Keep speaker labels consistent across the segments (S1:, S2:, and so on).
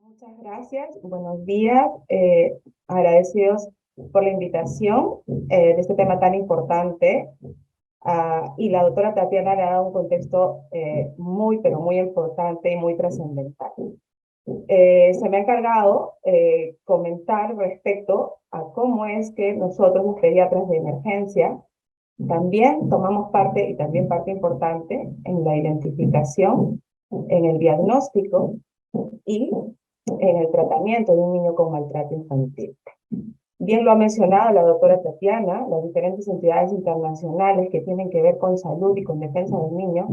S1: Muchas gracias, buenos días, agradecidos por la invitación de este tema tan importante. Y la doctora Tatiana le ha dado un contexto pero muy importante y muy trascendental. Se me ha encargado comentar respecto a cómo es que nosotros, los pediatras de emergencia, también tomamos parte, y también parte importante, en la identificación, en el diagnóstico y en el tratamiento de un niño con maltrato infantil. Bien lo ha mencionado la doctora Tatiana, las diferentes entidades internacionales que tienen que ver con salud y con defensa del niño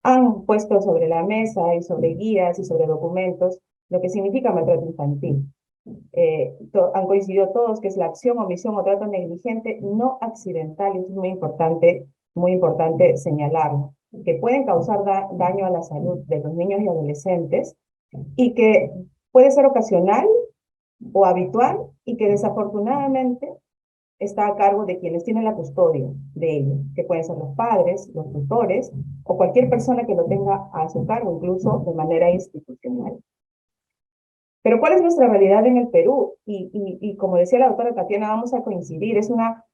S1: han puesto sobre la mesa y sobre guías y sobre documentos lo que significa maltrato infantil. Han coincidido todos que es la acción, omisión o trato negligente no accidental, y es muy importante señalarlo, que pueden causar daño a la salud de los niños y adolescentes y que puede ser ocasional o habitual y que desafortunadamente está a cargo de quienes tienen la custodia de ellos, que pueden ser los padres, los tutores o cualquier persona que lo tenga a su cargo, incluso de manera institucional. Pero ¿cuál es nuestra realidad en el Perú? Y como decía la doctora Tatiana, vamos a coincidir, es una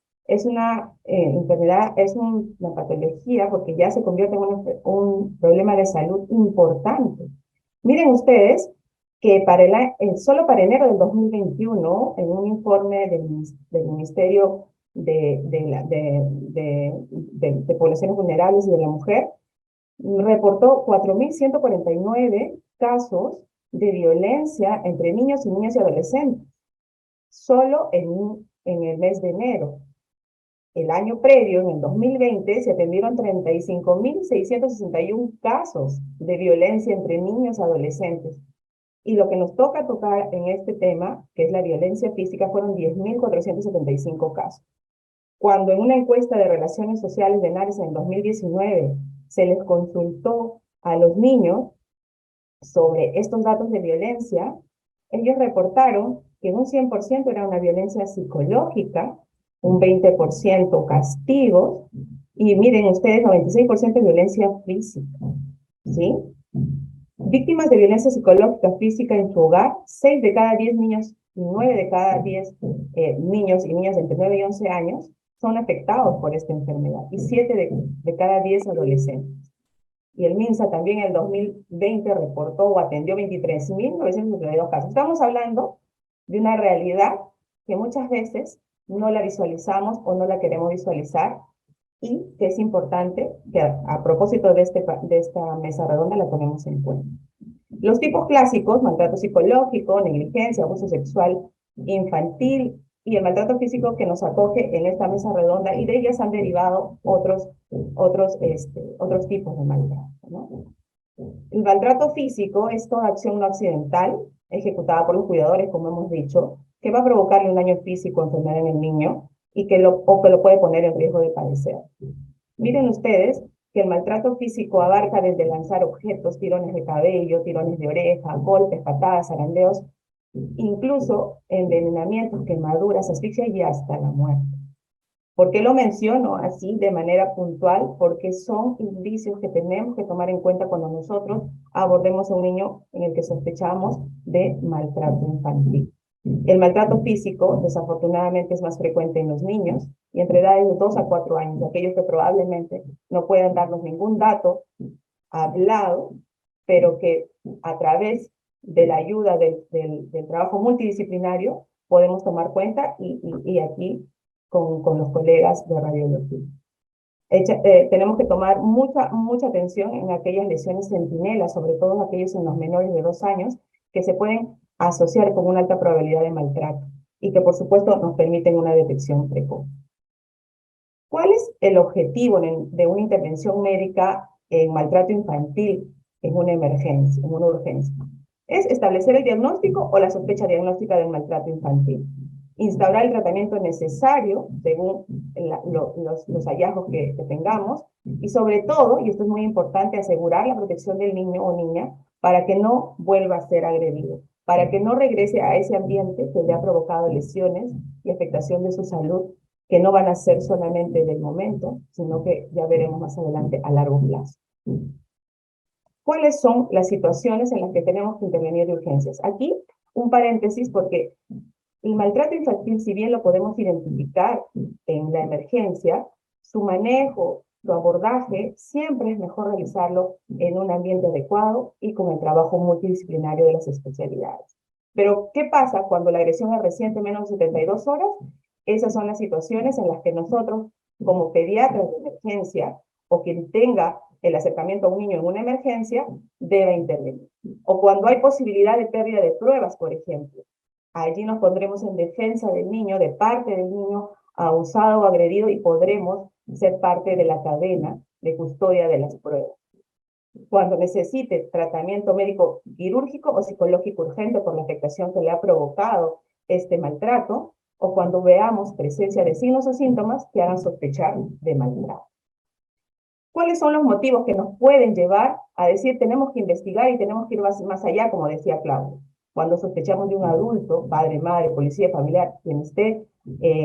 S1: enfermedad, es una patología porque ya se convierte en un problema de salud importante. Miren ustedes que solo para enero del 2021, en un informe del Ministerio de Poblaciones Vulnerables y de la Mujer, reportó 4.149 casos de violencia entre niños y niñas y adolescentes, solo en el mes de enero. El año previo, en el 2020, se atendieron 35.661 casos de violencia entre niños y adolescentes. Y lo que nos toca tocar en este tema, que es la violencia física, fueron 10.475 casos. Cuando en una encuesta de relaciones sociales de NARES en 2019 se les consultó a los niños sobre estos datos de violencia, ellos reportaron que un 100% era una violencia psicológica, un 20% castigos, y miren ustedes, 96% violencia física, ¿sí? Víctimas de violencia psicológica física en su hogar, 6 de cada 10 niños y 9 de cada 10 niños y niñas entre 9 y 11 años son afectados por esta enfermedad, y 7 de cada 10 adolescentes. Y el MINSA también en el 2020 reportó o atendió 23.972 casos. Estamos hablando de una realidad que muchas veces no la visualizamos o no la queremos visualizar, y que es importante que a propósito de esta mesa redonda la tomemos en cuenta. Los tipos clásicos: maltrato psicológico, negligencia, abuso sexual infantil y el maltrato físico, que nos acoge en esta mesa redonda, y de ellas han derivado otros tipos de maltrato, ¿no? El maltrato físico es toda acción no accidental ejecutada por los cuidadores, como hemos dicho, que va a provocarle un daño físico o enfermedad en el niño y que lo puede poner en riesgo de padecer. Miren ustedes que el maltrato físico abarca desde lanzar objetos, tirones de cabello, tirones de oreja, golpes, patadas, zarandeos, incluso envenenamientos, quemaduras, asfixia y hasta la muerte. ¿Por qué lo menciono así de manera puntual? Porque son indicios que tenemos que tomar en cuenta cuando nosotros abordemos a un niño en el que sospechamos de maltrato infantil. El maltrato físico, desafortunadamente, es más frecuente en los niños y entre edades de 2 a 4 años, aquellos que probablemente no puedan darnos ningún dato hablado, pero que a través de la ayuda del trabajo multidisciplinario podemos tomar cuenta, y aquí con los colegas de radiología. Tenemos que tomar mucha atención en aquellas lesiones centinelas, sobre todo aquellos en los menores de 2 años, que se pueden asociar con una alta probabilidad de maltrato y que por supuesto nos permiten una detección precoz. ¿Cuál es el objetivo de una intervención médica en maltrato infantil en una emergencia, en una urgencia? Es establecer el diagnóstico o la sospecha diagnóstica del maltrato infantil, instaurar el tratamiento necesario según los hallazgos que tengamos, y sobre todo, y esto es muy importante, asegurar la protección del niño o niña para que no vuelva a ser agredido, para que no regrese a ese ambiente que le ha provocado lesiones y afectación de su salud, que no van a ser solamente del momento, sino que ya veremos más adelante a largo plazo. ¿Cuáles son las situaciones en las que tenemos que intervenir de urgencias? Aquí un paréntesis porque el maltrato infantil, si bien lo podemos identificar en la emergencia, su manejo, su abordaje, siempre es mejor realizarlo en un ambiente adecuado y con el trabajo multidisciplinario de las especialidades. Pero, ¿qué pasa cuando la agresión es reciente, menos de 72 horas? Esas son las situaciones en las que nosotros, como pediatras de emergencia, o quien tenga el acercamiento a un niño en una emergencia, debe intervenir. O cuando hay posibilidad de pérdida de pruebas, por ejemplo. Allí nos pondremos en defensa del niño, de parte del niño abusado o agredido, y podremos ser parte de la cadena de custodia de las pruebas. Cuando necesite tratamiento médico quirúrgico o psicológico urgente por la afectación que le ha provocado este maltrato, o cuando veamos presencia de signos o síntomas que hagan sospechar de maltrato. ¿Cuáles son los motivos que nos pueden llevar a decir tenemos que investigar y tenemos que ir más allá, como decía Claudio? Cuando sospechamos de un adulto, padre, madre, policía, familiar, quien esté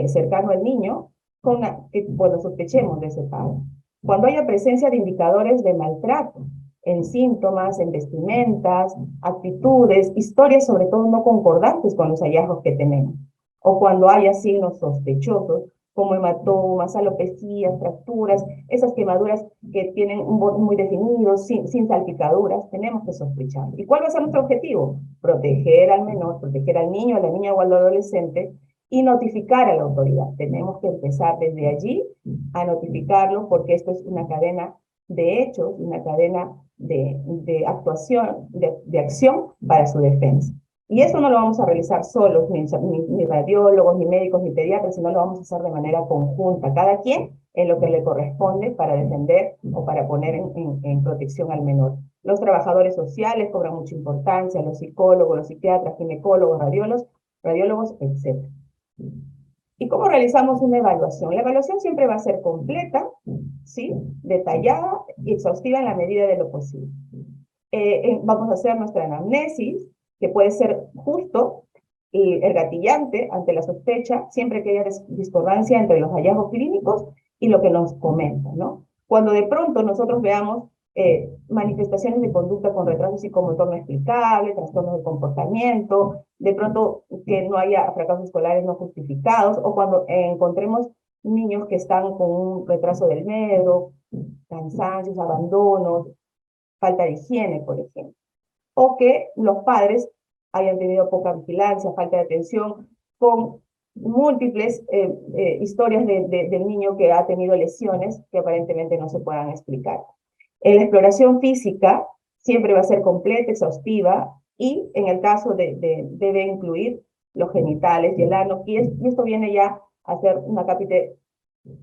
S1: cercano al niño, cuando sospechemos de ese padre. Cuando haya presencia de indicadores de maltrato, en síntomas, en vestimentas, actitudes, historias sobre todo no concordantes con los hallazgos que tenemos. O cuando haya signos sospechosos, como hematomas, alopecias, fracturas, esas quemaduras que tienen un borde muy definido, sin salpicaduras, tenemos que sospechar. ¿Y cuál va a ser nuestro objetivo? Proteger al menor, proteger al niño, a la niña o al adolescente y notificar a la autoridad. Tenemos que empezar desde allí a notificarlo porque esto es una cadena de hechos, una cadena de actuación, de acción para su defensa. Y eso no lo vamos a realizar solos, ni radiólogos, ni médicos, ni pediatras, sino lo vamos a hacer de manera conjunta, cada quien en lo que le corresponde para defender o para poner en protección al menor. Los trabajadores sociales cobran mucha importancia, los psicólogos, los psiquiatras, ginecólogos, radiólogos, etc. ¿Y cómo realizamos una evaluación? La evaluación siempre va a ser completa, ¿sí? Detallada y exhaustiva en la medida de lo posible. Vamos a hacer nuestra anamnesis, que puede ser justo y el gatillante ante la sospecha, siempre que haya discordancia entre los hallazgos clínicos y lo que nos comentan, ¿no? Cuando de pronto nosotros veamos manifestaciones de conducta con retraso psicomotor no explicable, trastornos de comportamiento, de pronto que no haya fracasos escolares no justificados, o cuando encontremos niños que están con un retraso del medro, cansancios, abandonos, falta de higiene, por ejemplo. O que los padres hayan tenido poca vigilancia, falta de atención, con múltiples historias del niño que ha tenido lesiones que aparentemente no se puedan explicar. En la exploración física siempre va a ser completa, exhaustiva, y en el caso debe incluir los genitales y el ano, y esto viene ya a ser una cápite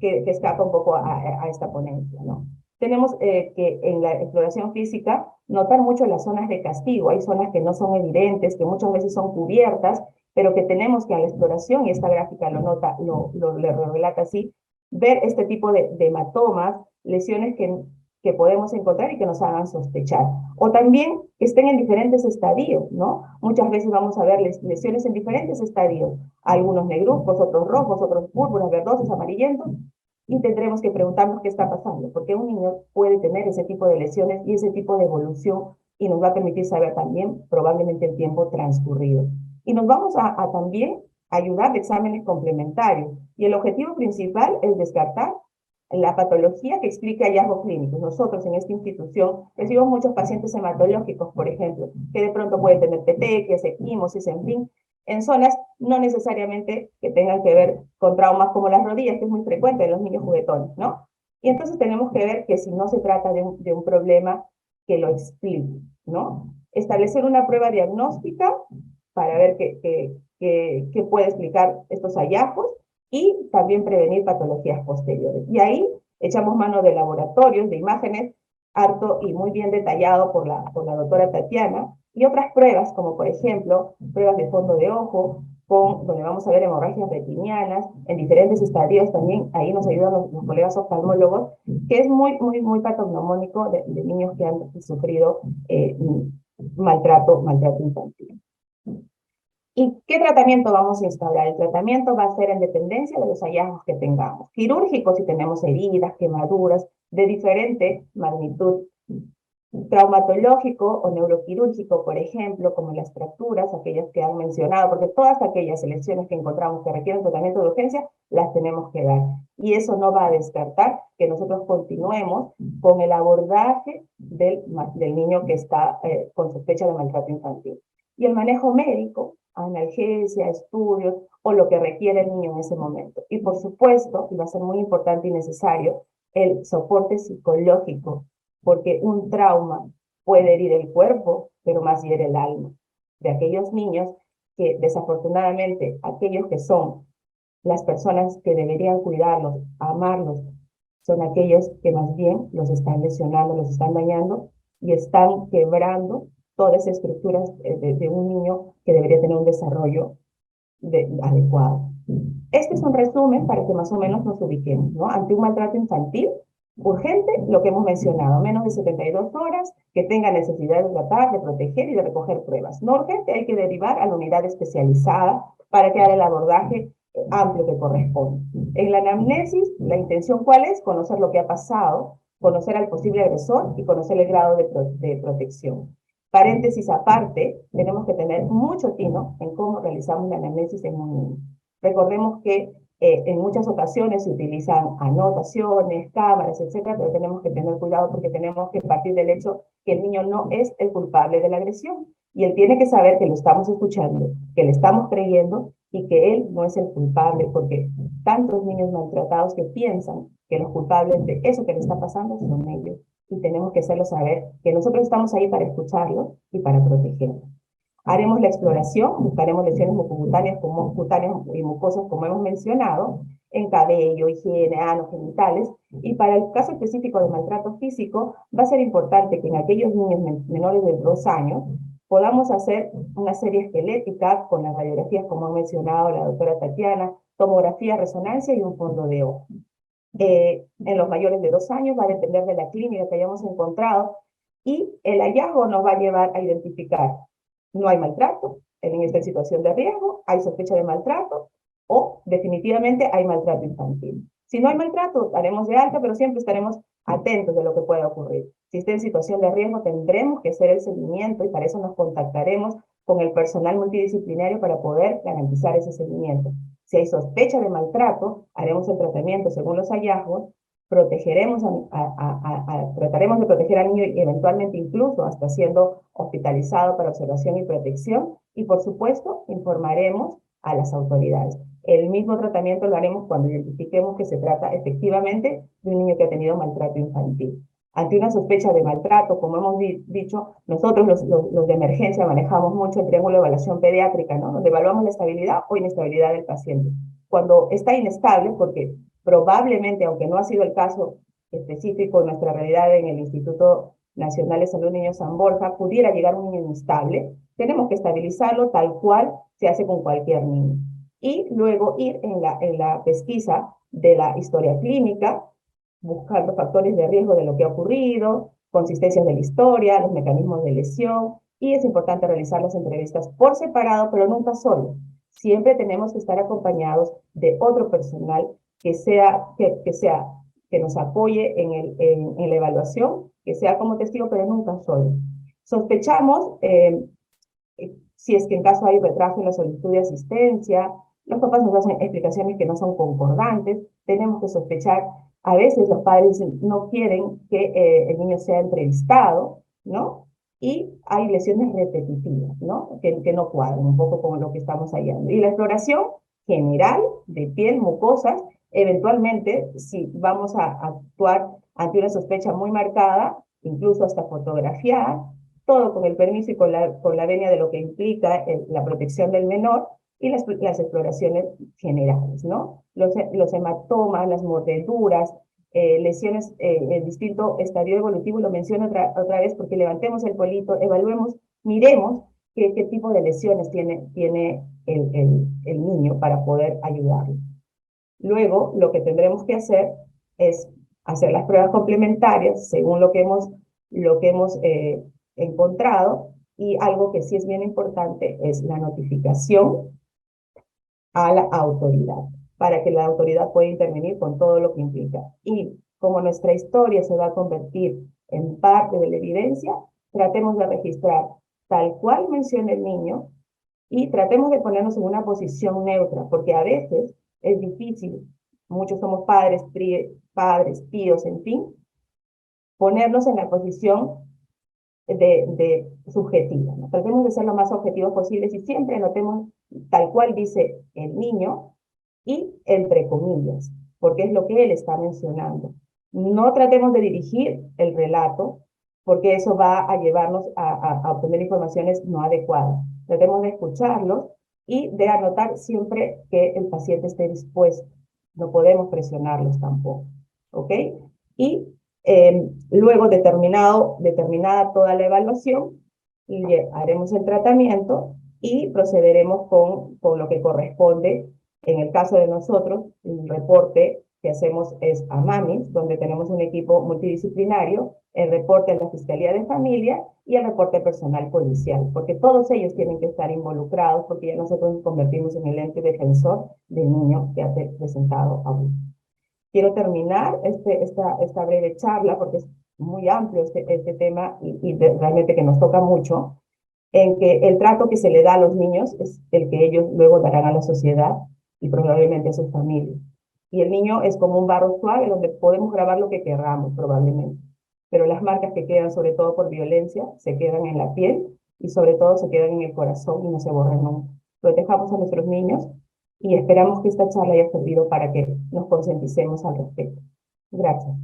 S1: que escapa un poco a esta ponencia, ¿no? Tenemos que en la exploración física notar mucho las zonas de castigo. Hay zonas que no son evidentes, que muchas veces son cubiertas, pero que tenemos que a la exploración, y esta gráfica lo relata así, ver este tipo de hematomas, lesiones que podemos encontrar y que nos hagan sospechar. O también que estén en diferentes estadios, ¿no? Muchas veces vamos a ver lesiones en diferentes estadios, algunos negruzcos, otros rojos, otros púrpuras, verdosos, amarillentos, y tendremos que preguntarnos qué está pasando, porque un niño puede tener ese tipo de lesiones y ese tipo de evolución, y nos va a permitir saber también probablemente el tiempo transcurrido. Y nos vamos a también ayudar de exámenes complementarios, y el objetivo principal es descartar la patología que explica hallazgos clínicos. Nosotros en esta institución recibimos muchos pacientes hematológicos, por ejemplo, que de pronto pueden tener petequias, equimosis, en fin, en zonas no necesariamente que tengan que ver con traumas como las rodillas, que es muy frecuente en los niños juguetones, ¿no? Y entonces tenemos que ver que si no se trata de un problema que lo explique, ¿no? Establecer una prueba diagnóstica para ver qué puede explicar estos hallazgos, y también prevenir patologías posteriores. Y ahí echamos mano de laboratorios, de imágenes, harto y muy bien detallado por la doctora Tatiana, y otras pruebas, como por ejemplo, pruebas de fondo de ojo, donde vamos a ver hemorragias retinianas en diferentes estadios. También ahí nos ayudan los colegas oftalmólogos, que es muy patognomónico de niños que han sufrido maltrato infantil. ¿Y qué tratamiento vamos a instaurar? El tratamiento va a ser en dependencia de los hallazgos que tengamos. Quirúrgico si tenemos heridas, quemaduras de diferente magnitud traumatológico o neuroquirúrgico, por ejemplo, como las fracturas, aquellas que han mencionado, porque todas aquellas lesiones que encontramos que requieren tratamiento de urgencia, las tenemos que dar. Y eso no va a descartar que nosotros continuemos con el abordaje del niño que está con sospecha de maltrato infantil. Y el manejo médico, analgesia, estudios o lo que requiere el niño en ese momento. Y por supuesto, y va a ser muy importante y necesario, el soporte psicológico, porque un trauma puede herir el cuerpo, pero más hiere el alma. De aquellos niños que desafortunadamente, aquellos que son las personas que deberían cuidarlos, amarlos, son aquellos que más bien los están lesionando, los están dañando y están quebrando todas esas estructuras de un niño que debería tener un desarrollo adecuado. Este es un resumen para que más o menos nos ubiquemos, ¿no? Ante un maltrato infantil, urgente, lo que hemos mencionado, menos de 72 horas, que tenga necesidad de tratar, de proteger y de recoger pruebas. No urgente, hay que derivar a la unidad especializada para que haga el abordaje amplio que corresponde. En la anamnesis, la intención ¿cuál es? Conocer lo que ha pasado, conocer al posible agresor y conocer el grado de protección. Paréntesis aparte, tenemos que tener mucho tino en cómo realizamos la anamnesis en un niño. Recordemos que en muchas ocasiones se utilizan anotaciones, cámaras, etcétera, pero tenemos que tener cuidado porque tenemos que partir del hecho que el niño no es el culpable de la agresión y él tiene que saber que lo estamos escuchando, que le estamos creyendo y que él no es el culpable, porque tantos niños maltratados que piensan que los culpables de eso que le está pasando son ellos y tenemos que hacerlo saber que nosotros estamos ahí para escucharlo y para protegerlo. Haremos la exploración, buscaremos lesiones mucocutáneas y mucosas, como hemos mencionado, en cabello, higiene, ano, genitales. Y para el caso específico de maltrato físico, va a ser importante que en aquellos niños menores de 2 años podamos hacer una serie esquelética con las radiografías, como ha mencionado la doctora Tatiana, tomografía, resonancia y un fondo de ojo. En los mayores de 2 años va a depender de la clínica que hayamos encontrado y el hallazgo nos va a llevar a identificar no hay maltrato, el niño está en situación de riesgo, hay sospecha de maltrato o definitivamente hay maltrato infantil. Si no hay maltrato, daremos de alta, pero siempre estaremos atentos de lo que pueda ocurrir. Si está en situación de riesgo, tendremos que hacer el seguimiento y para eso nos contactaremos con el personal multidisciplinario para poder garantizar ese seguimiento. Si hay sospecha de maltrato, haremos el tratamiento según los hallazgos, protegeremos trataremos de proteger al niño y eventualmente incluso hasta siendo hospitalizado para observación y protección y por supuesto informaremos a las autoridades. El mismo tratamiento lo haremos cuando identifiquemos que se trata efectivamente de un niño que ha tenido maltrato infantil. Ante una sospecha de maltrato, como hemos dicho, nosotros los de emergencia manejamos mucho el triángulo de evaluación pediátrica, ¿no? Donde evaluamos la estabilidad o inestabilidad del paciente. Cuando está inestable, porque probablemente, aunque no ha sido el caso específico de nuestra realidad en el Instituto Nacional de Salud Niño San Borja, pudiera llegar un niño inestable, tenemos que estabilizarlo tal cual se hace con cualquier niño. Y luego ir en la pesquisa de la historia clínica, buscando factores de riesgo de lo que ha ocurrido, consistencias de la historia, los mecanismos de lesión, y es importante realizar las entrevistas por separado, pero nunca solo. Siempre tenemos que estar acompañados de otro personal que nos apoye en la evaluación, que sea como testigo, pero nunca solo. Sospechamos, si es que en caso hay retraso en la solicitud de asistencia, los papás nos hacen explicaciones que no son concordantes, tenemos que sospechar, a veces los padres no quieren que el niño sea entrevistado, ¿no? Y hay lesiones repetitivas, ¿no? Que no cuadran un poco con lo que estamos hallando. Y la exploración general de piel, mucosas, eventualmente, si vamos a actuar ante una sospecha muy marcada, incluso hasta fotografiar, todo con el permiso y con la venia de lo que implica la protección del menor y las exploraciones generales, ¿no? Los hematomas, las mordeduras, lesiones en distinto estadio evolutivo, lo menciono otra vez porque levantemos el polito, evaluemos, miremos qué tipo de lesiones tiene el niño para poder ayudarlo. Luego, lo que tendremos que hacer es hacer las pruebas complementarias según lo que hemos encontrado y algo que sí es bien importante es la notificación a la autoridad para que la autoridad pueda intervenir con todo lo que implica. Y como nuestra historia se va a convertir en parte de la evidencia, tratemos de registrar tal cual menciona el niño y tratemos de ponernos en una posición neutra, porque a veces es difícil, muchos somos padres, tíos, en fin, ponernos en la posición de subjetiva, ¿no? Tratemos de ser lo más objetivos posibles y siempre anotemos tal cual dice el niño y entre comillas, porque es lo que él está mencionando. No tratemos de dirigir el relato, porque eso va a llevarnos a obtener informaciones no adecuadas. Tratemos de escucharlos y de anotar siempre que el paciente esté dispuesto. No podemos presionarlos tampoco, ¿ok? Y luego determinada toda la evaluación, haremos el tratamiento y procederemos con lo que corresponde. En el caso de nosotros, el reporte que hacemos es a MAMIS, donde tenemos un equipo multidisciplinario, el reporte a la Fiscalía de Familia y el reporte personal policial, porque todos ellos tienen que estar involucrados, porque ya nosotros nos convertimos en el ente defensor del niño que ha presentado abuso. Quiero terminar esta breve charla, porque es muy amplio este tema y realmente que nos toca mucho, en que el trato que se le da a los niños es el que ellos luego darán a la sociedad y probablemente a sus familias. Y el niño es como un barro suave donde podemos grabar lo que queramos probablemente, pero las marcas que quedan, sobre todo por violencia, se quedan en la piel y sobre todo se quedan en el corazón y no se borran nunca. Protejamos a nuestros niños y esperamos que esta charla haya servido para que nos concienticemos al respecto. Gracias.